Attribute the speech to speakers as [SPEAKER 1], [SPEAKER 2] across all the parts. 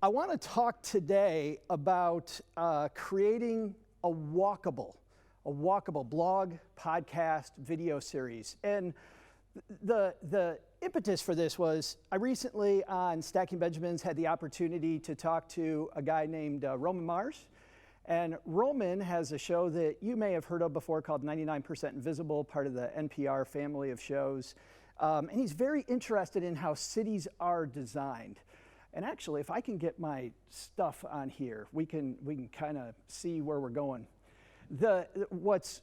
[SPEAKER 1] I want to talk today about creating a walkable blog, podcast, video series. And the impetus for this was I recently on Stacking Benjamins had the opportunity to talk to a guy named Roman Mars. And Roman has a show that you may have heard of before called 99% Invisible, part of the NPR family of shows. And he's very interested in how cities are designed. And actually, if I can get my stuff on here, we can kind of see where we're going. What's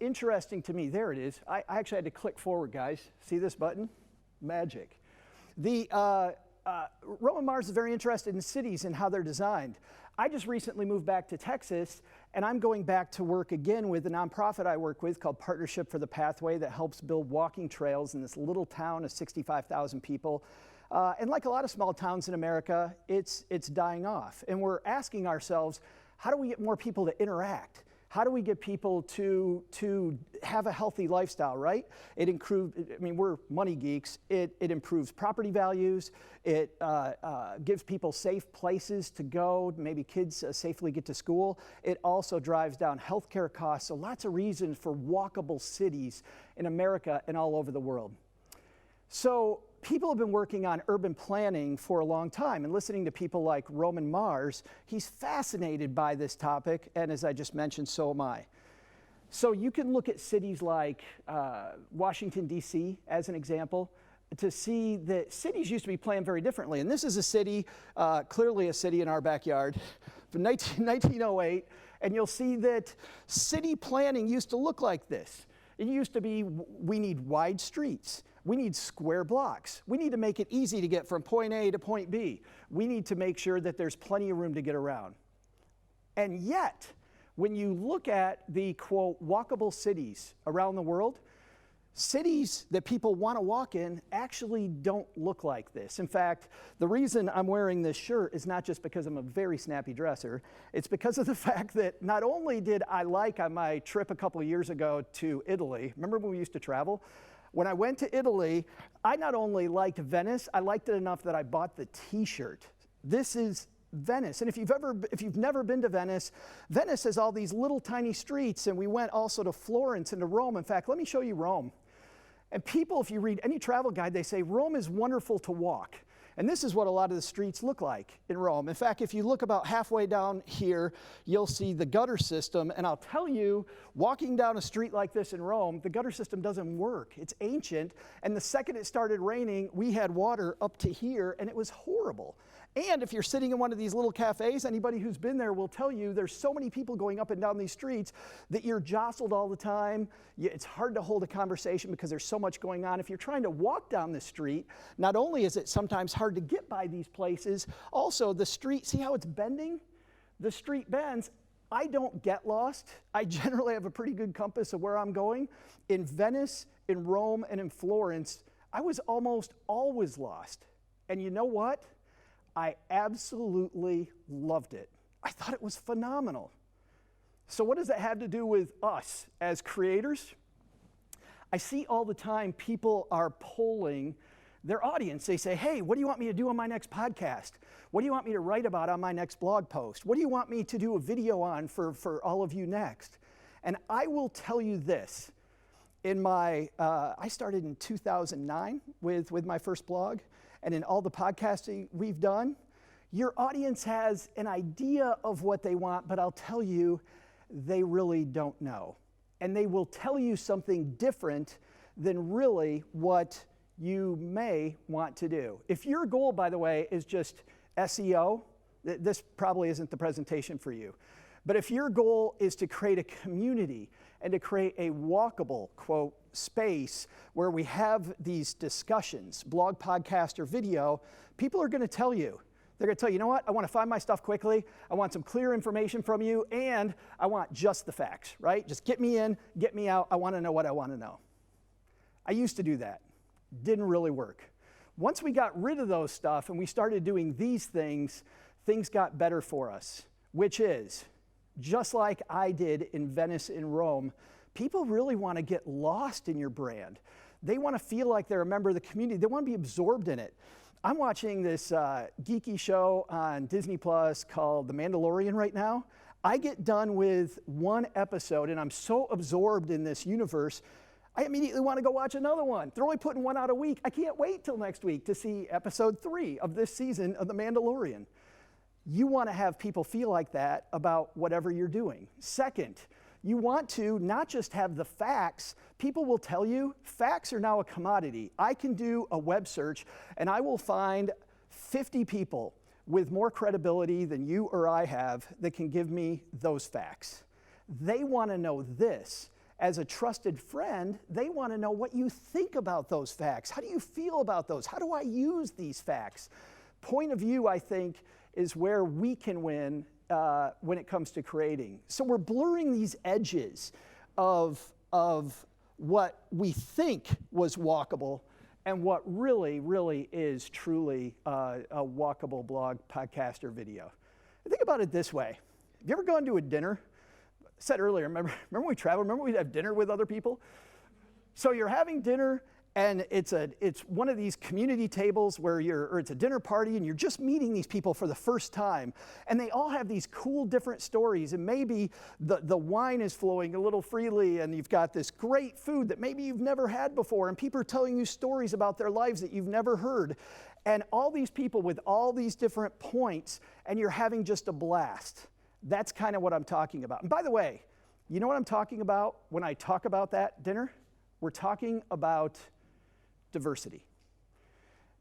[SPEAKER 1] interesting to me, there it is. I actually had to click forward, guys. See this button? Magic. Roman Mars is very interested in cities and how they're designed. I just recently moved back to Texas, and I'm going back to work again with a nonprofit I work with called Partnership for the Pathway that helps build walking trails in this little town of 65,000 people. And like a lot of small towns in America, it's dying off. And we're asking ourselves, how do we get more people to interact? How do we get people to have a healthy lifestyle, right? We're money geeks. It improves property values. It gives people safe places to go. Maybe kids safely get to school. It also drives down healthcare costs. So lots of reasons for walkable cities in America and all over the world. So people have been working on urban planning for a long time, and listening to people like Roman Mars, he's fascinated by this topic, and as I just mentioned, so am I. So you can look at cities like Washington, D.C. as an example, to see that cities used to be planned very differently. And this is a city, clearly a city in our backyard, from 1908, and you'll see that city planning used to look like this. It used to be, we need wide streets. We need square blocks. We need to make it easy to get from point A to point B. We need to make sure that there's plenty of room to get around. And yet, when you look at the, quote, walkable cities around the world, cities that people want to walk in actually don't look like this. In fact, the reason I'm wearing this shirt is not just because I'm a very snappy dresser. It's because of the fact that not only did I like on my trip a couple of years ago to Italy, remember when we used to travel? When I went to Italy, I not only liked Venice, I liked it enough that I bought the t-shirt. This is Venice. And if you've never been to Venice, Venice has all these little tiny streets, and we went also to Florence and to Rome. In fact, let me show you Rome. And people, if you read any travel guide, they say Rome is wonderful to walk. And this is what a lot of the streets look like in Rome. In fact, if you look about halfway down here, you'll see the gutter system. And I'll tell you, walking down a street like this in Rome, the gutter system doesn't work. It's ancient. And the second it started raining, we had water up to here, and it was horrible. And if you're sitting in one of these little cafes, anybody who's been there will tell you there's so many people going up and down these streets that you're jostled all the time. It's hard to hold a conversation because there's so much going on. If you're trying to walk down the street, not only is it sometimes hard to get by these places, also the street, see how it's bending? The street bends. I don't get lost. I generally have a pretty good compass of where I'm going. In Venice, in Rome, and in Florence, I was almost always lost. And you know what? I absolutely loved it. I thought it was phenomenal. So what does that have to do with us as creators? I see all the time people are polling their audience. They say, hey, what do you want me to do on my next podcast? What do you want me to write about on my next blog post? What do you want me to do a video on for all of you next? And I will tell you this. I started in 2009 with my first blog, and in all the podcasting we've done, your audience has an idea of what they want, but I'll tell you, they really don't know. And they will tell you something different than really what you may want to do. If your goal, by the way, is just SEO, this probably isn't the presentation for you. But if your goal is to create a community and to create a walkable, quote, space where we have these discussions, blog, podcast, or video, people are going to tell you. They're going to tell you, you know what, I want to find my stuff quickly, I want some clear information from you, and I want just the facts, right? Just get me in, get me out, I want to know what I want to know. I used to do that. Didn't really work. Once we got rid of those stuff and we started doing these things, things got better for us, which is, just like I did in Venice and Rome, people really want to get lost in your brand. They want to feel like they're a member of the community. They want to be absorbed in it. I'm watching this geeky show on Disney Plus called The Mandalorian right now. I get done with one episode and I'm so absorbed in this universe, I immediately want to go watch another one. They're only putting one out a week. I can't wait till next week to see episode 3 of this season of The Mandalorian. You want to have people feel like that about whatever you're doing. Second, you want to not just have the facts. People will tell you facts are now a commodity. I can do a web search and I will find 50 people with more credibility than you or I have that can give me those facts. They want to know this. As a trusted friend, they want to know what you think about those facts. How do you feel about those? How do I use these facts? Point of view, I think, is where we can win when it comes to creating. So we're blurring these edges of what we think was walkable and what really is truly a walkable blog, podcast, or video. Think about it this way. Have you ever gone to a dinner? I said earlier, remember when we traveled? Remember we'd have dinner with other people? So you're having dinner, and it's one of these community tables where it's a dinner party and you're just meeting these people for the first time. And they all have these cool different stories, and maybe the wine is flowing a little freely and you've got this great food that maybe you've never had before, and people are telling you stories about their lives that you've never heard. And all these people with all these different points, and you're having just a blast. That's kind of what I'm talking about. And by the way, you know what I'm talking about when I talk about that dinner? We're talking about diversity.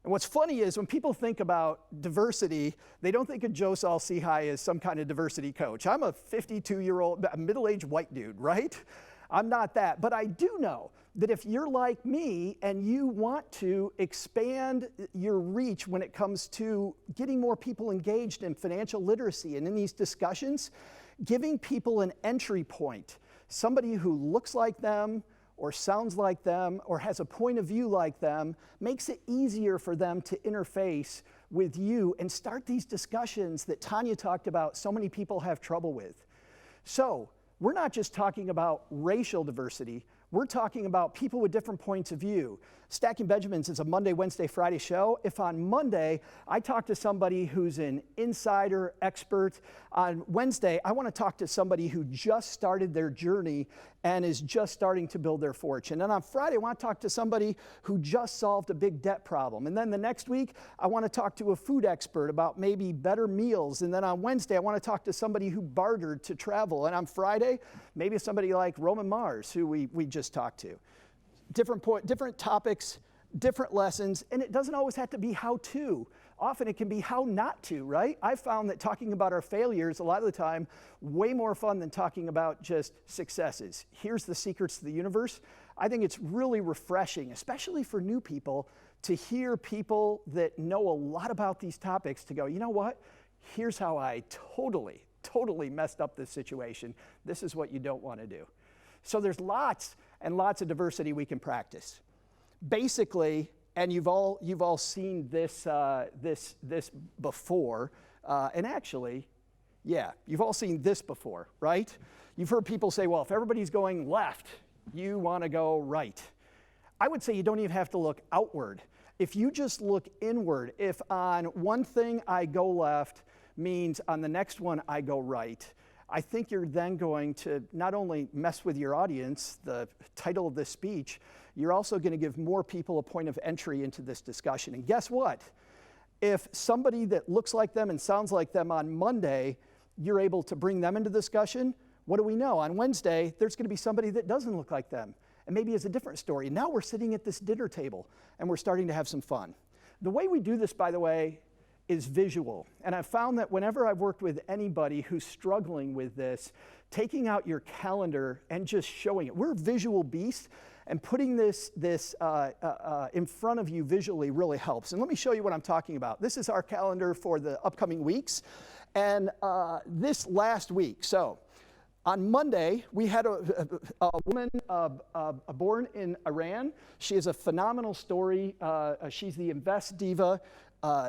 [SPEAKER 1] And what's funny is when people think about diversity, they don't think of Joe Saul-Sehy as some kind of diversity coach. I'm a 52-year-old, middle-aged white dude, right? I'm not that. But I do know that if you're like me and you want to expand your reach when it comes to getting more people engaged in financial literacy and in these discussions, giving people an entry point, somebody who looks like them, or sounds like them, or has a point of view like them, makes it easier for them to interface with you and start these discussions that Tanya talked about so many people have trouble with. So, we're not just talking about racial diversity, we're talking about people with different points of view. Stacking Benjamins is a Monday, Wednesday, Friday show. If on Monday I talk to somebody who's an insider expert, on Wednesday I want to talk to somebody who just started their journey and is just starting to build their fortune. And on Friday I want to talk to somebody who just solved a big debt problem. And then the next week I want to talk to a food expert about maybe better meals. And then on Wednesday I want to talk to somebody who bartered to travel. And on Friday, maybe somebody like Roman Mars, who we just talked to. Different topics, different lessons, and it doesn't always have to be how to. Often it can be how not to, right? I've found that talking about our failures a lot of the time way more fun than talking about just successes. Here's the secrets to the universe. I think it's really refreshing, especially for new people, to hear people that know a lot about these topics to go, you know what? Here's how I totally messed up this situation. This is what you don't want to do. So there's lots and lots of diversity we can practice. Basically, and you've all seen this before, and actually, yeah, you've all seen this before, right? You've heard people say, well, if everybody's going left, you want to go right. I would say you don't even have to look outward. If you just look inward, if on one thing I go left means on the next one I go right, I think you're then going to not only mess with your audience, the title of this speech, you're also going to give more people a point of entry into this discussion. And guess what? If somebody that looks like them and sounds like them on Monday, you're able to bring them into discussion, what do we know? On Wednesday, there's going to be somebody that doesn't look like them and maybe has a different story. Now we're sitting at this dinner table and we're starting to have some fun. The way we do this, by the way, is visual. And I've found that whenever I've worked with anybody who's struggling with this, taking out your calendar and just showing it. We're visual beasts, and putting this in front of you visually really helps. And let me show you what I'm talking about. This is our calendar for the upcoming weeks. And this last week, so on Monday, we had a woman born in Iran. She has a phenomenal story. She's the Invest Diva.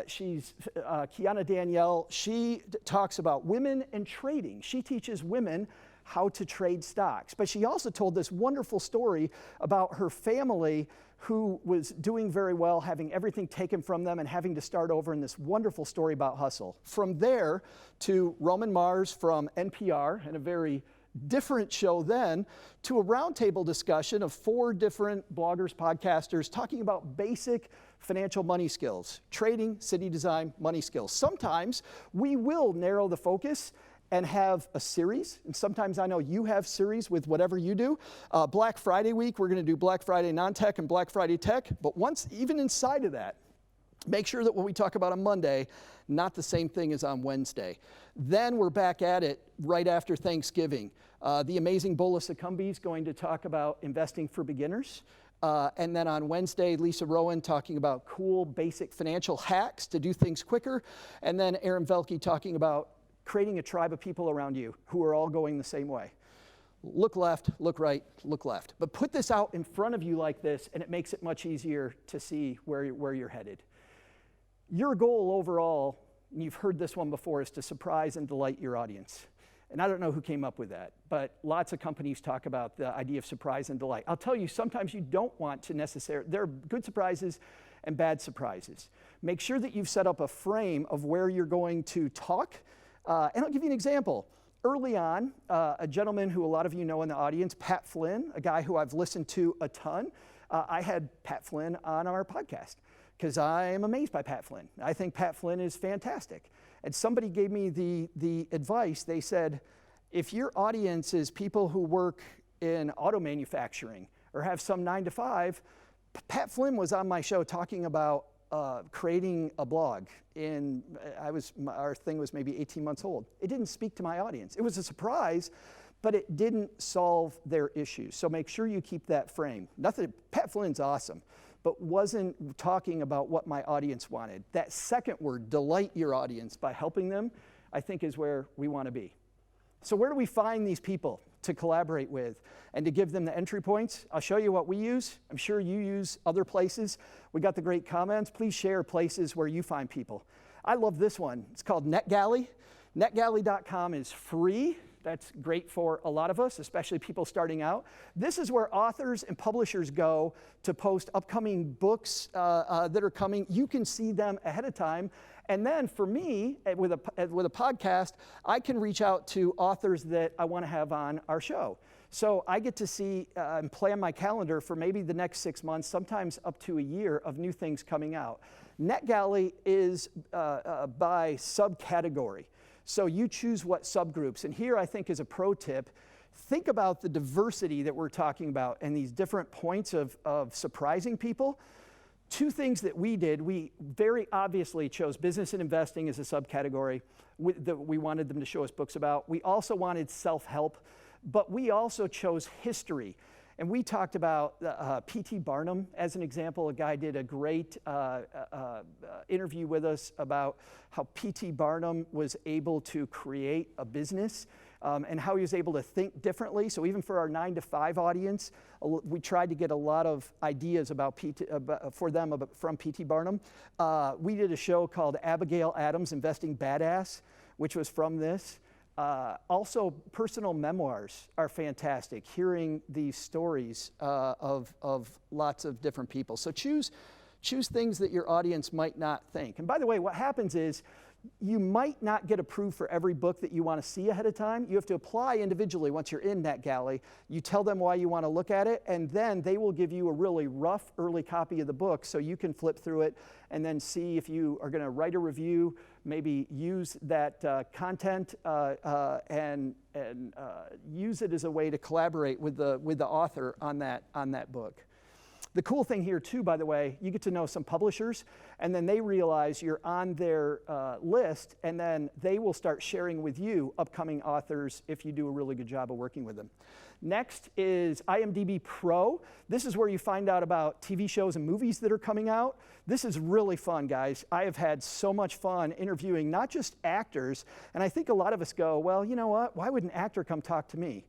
[SPEAKER 1] She's Kiana Danielle. She talks about women and trading. She teaches women how to trade stocks. But she also told this wonderful story about her family who was doing very well, having everything taken from them and having to start over, in this wonderful story about hustle. From there to Roman Mars from NPR, and a very different show then, to a roundtable discussion of 4 different bloggers, podcasters, talking about basic financial money skills: trading, city design, money skills. Sometimes we will narrow the focus and have a series, and sometimes I know you have series with whatever you do. Black Friday week, we're gonna do Black Friday non-tech and Black Friday tech, but even inside of that, make sure that what we talk about on Monday, not the same thing as on Wednesday. Then we're back at it right after Thanksgiving. The amazing Bola Succumbi is going to talk about investing for beginners. And then on Wednesday, Lisa Rowan talking about cool basic financial hacks to do things quicker. And then Aaron Velke talking about creating a tribe of people around you who are all going the same way. Look left, look right, look left. But put this out in front of you like this, and it makes it much easier to see where you're headed. Your goal overall, and you've heard this one before, is to surprise and delight your audience. And I don't know who came up with that, but lots of companies talk about the idea of surprise and delight. I'll tell you, sometimes you don't want to necessarily, there are good surprises and bad surprises. Make sure that you've set up a frame of where you're going to talk. And I'll give you an example. Early on, a gentleman who a lot of you know in the audience, Pat Flynn, a guy who I've listened to a ton, I had Pat Flynn on our podcast because I am amazed by Pat Flynn. I think Pat Flynn is fantastic. And somebody gave me the advice. They said, if your audience is people who work in auto manufacturing or have some 9 to 5, Pat Flynn was on my show talking about creating a blog. Our thing was maybe 18 months old. It didn't speak to my audience. It was a surprise, but it didn't solve their issues. So make sure you keep that frame. Pat Flynn's awesome, but wasn't talking about what my audience wanted. That second word, delight your audience by helping them, I think is where we want to be. So where do we find these people to collaborate with and to give them the entry points? I'll show you what we use. I'm sure you use other places. We got the great comments. Please share places where you find people. I love this one. It's called NetGalley. NetGalley.com is free. That's great for a lot of us, especially people starting out. This is where authors and publishers go to post upcoming books that are coming. You can see them ahead of time. And then for me, with a podcast, I can reach out to authors that I want to have on our show. So I get to see and plan my calendar for maybe the next 6 months, sometimes up to a year of new things coming out. NetGalley is by subcategory. So you choose what subgroups. And here I think is a pro tip. Think about the diversity that we're talking about and these different points of surprising people. 2 things that we did, we very obviously chose business and investing as a subcategory that we wanted them to show us books about. We also wanted self-help, but we also chose history. And we talked about P.T. Barnum as an example. A guy did a great interview with us about how P.T. Barnum was able to create a business and how he was able to think differently. So even for our 9 to 5 audience, we tried to get a lot of ideas about from P.T. Barnum. We did a show called Abigail Adams Investing Badass, which was from this. Also, personal memoirs are fantastic, hearing these stories of lots of different people. So choose things that your audience might not think. And by the way, what happens is you might not get approved for every book that you want to see ahead of time. You have to apply individually once you're in NetGalley. You tell them why you want to look at it, and then they will give you a really rough early copy of the book so you can flip through it and then see if you are going to write a review, maybe use that content and use it as a way to collaborate with the author on that book. The cool thing here too, by the way, you get to know some publishers, and then they realize you're on their list, and then they will start sharing with you upcoming authors if you do a really good job of working with them. Next is IMDb Pro. This is where you find out about TV shows and movies that are coming out. This is really fun, guys. I have had so much fun interviewing not just actors, and I think a lot of us go, well, you know what? Why would an actor come talk to me?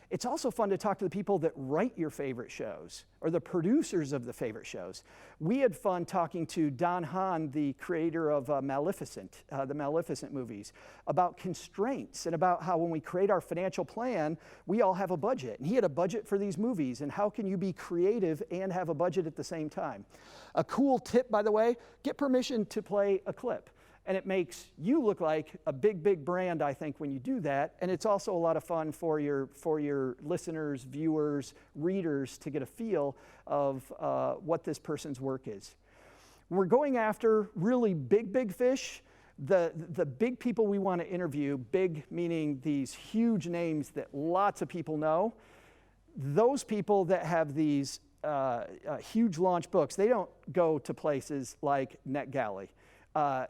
[SPEAKER 1] It's also fun to talk to the people that write your favorite shows or the producers of the favorite shows. We had fun talking to Don Hahn, the creator of the Maleficent movies, about constraints and about how when we create our financial plan, we all have a budget. And he had a budget for these movies, and how can you be creative and have a budget at the same time? A cool tip, by the way, get permission to play a clip. And it makes you look like a big, big brand, I think, when you do that. And it's also a lot of fun for your listeners, viewers, readers to get a feel of what this person's work is. We're going after really big, big fish. The big people we want to interview, big meaning these huge names that lots of people know, those people that have these huge launch books, they don't go to places like NetGalley.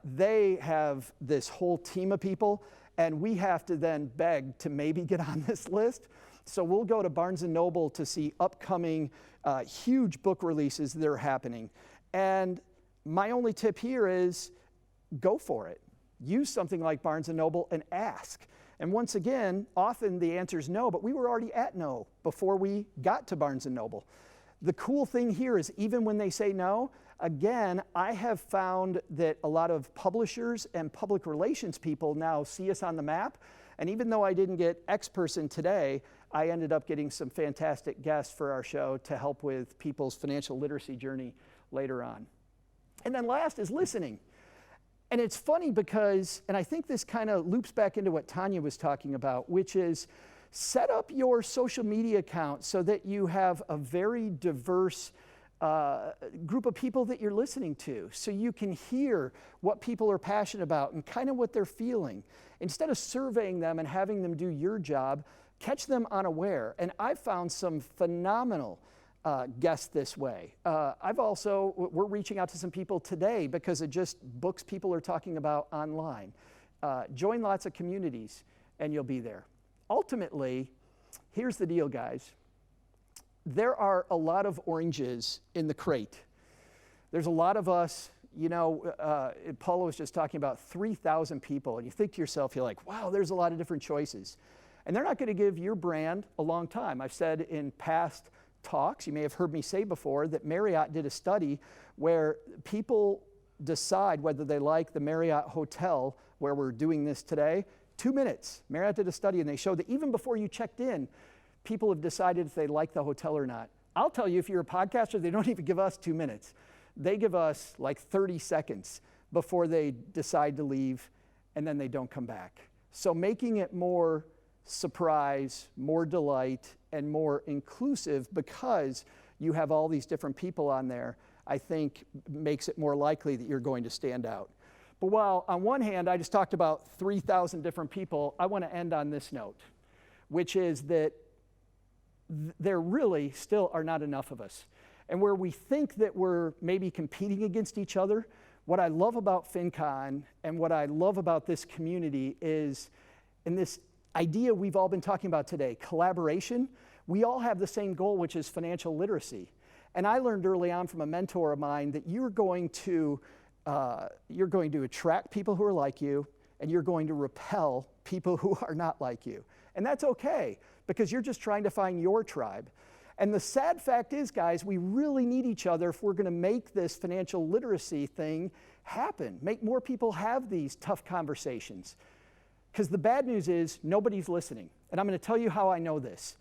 [SPEAKER 1] They have this whole team of people, and we have to then beg to maybe get on this list. So we'll go to Barnes & Noble to see upcoming huge book releases that are happening. And my only tip here is go for it. Use something like Barnes & Noble and ask. And once again, often the answer is no, but we were already at no before we got to Barnes & Noble. The cool thing here is even when they say no, again, I have found that a lot of publishers and public relations people now see us on the map. And even though I didn't get X person today, I ended up getting some fantastic guests for our show to help with people's financial literacy journey later on. And then last is listening. And it's funny because, and I think this kind of loops back into what Tanya was talking about, which is set up your social media account so that you have a very diverse group of people that you're listening to, so you can hear what people are passionate about and kind of what they're feeling. Instead of surveying them and having them do your job, catch them unaware. And I've found some phenomenal guests this way. We're reaching out to some people today because of just books people are talking about online. Join lots of communities and you'll be there. Ultimately, here's the deal, guys. There are a lot of oranges in the crate. There's a lot of us, Paula was just talking about 3,000 people, and you think to yourself, you're like, wow, there's a lot of different choices. And they're not going to give your brand a long time. I've said in past talks, you may have heard me say before, that Marriott did a study where people decide whether they like the Marriott hotel where we're doing this today. 2 minutes. Marriott did a study, and they showed that even before you checked in, people have decided if they like the hotel or not. I'll tell you, if you're a podcaster, they don't even give us 2 minutes. They give us like 30 seconds before they decide to leave, and then they don't come back. So making it more surprise, more delight, and more inclusive because you have all these different people on there, I think makes it more likely that you're going to stand out. But while on one hand, I just talked about 3,000 different people, I want to end on this note, which is that there really still are not enough of us. And where we think that we're maybe competing against each other, what I love about FinCon and what I love about this community is, in this idea we've all been talking about today, collaboration, we all have the same goal, which is financial literacy. And I learned early on from a mentor of mine that you're going to attract people who are like you, and you're going to repel people who are not like you. And that's okay, because you're just trying to find your tribe. And the sad fact is, guys, we really need each other if we're going to make this financial literacy thing happen, make more people have these tough conversations. Because the bad news is nobody's listening. And I'm going to tell you how I know this.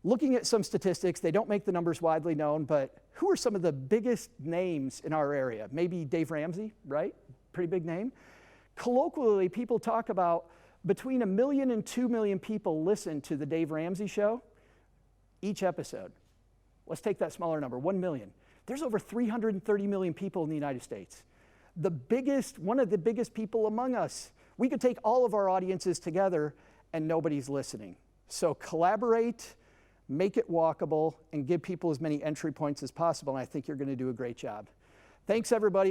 [SPEAKER 1] Looking at some statistics, they don't make the numbers widely known, but who are some of the biggest names in our area? Maybe Dave Ramsey, right? Pretty big name. Colloquially, people talk about between 1 million and 2 million people listen to the Dave Ramsey show each episode. Let's take that smaller number, 1 million. There's over 330 million people in the United States. One of the biggest people among us. We could take all of our audiences together and nobody's listening. So collaborate, make it walkable, and give people as many entry points as possible, and I think you're going to do a great job. Thanks, everybody.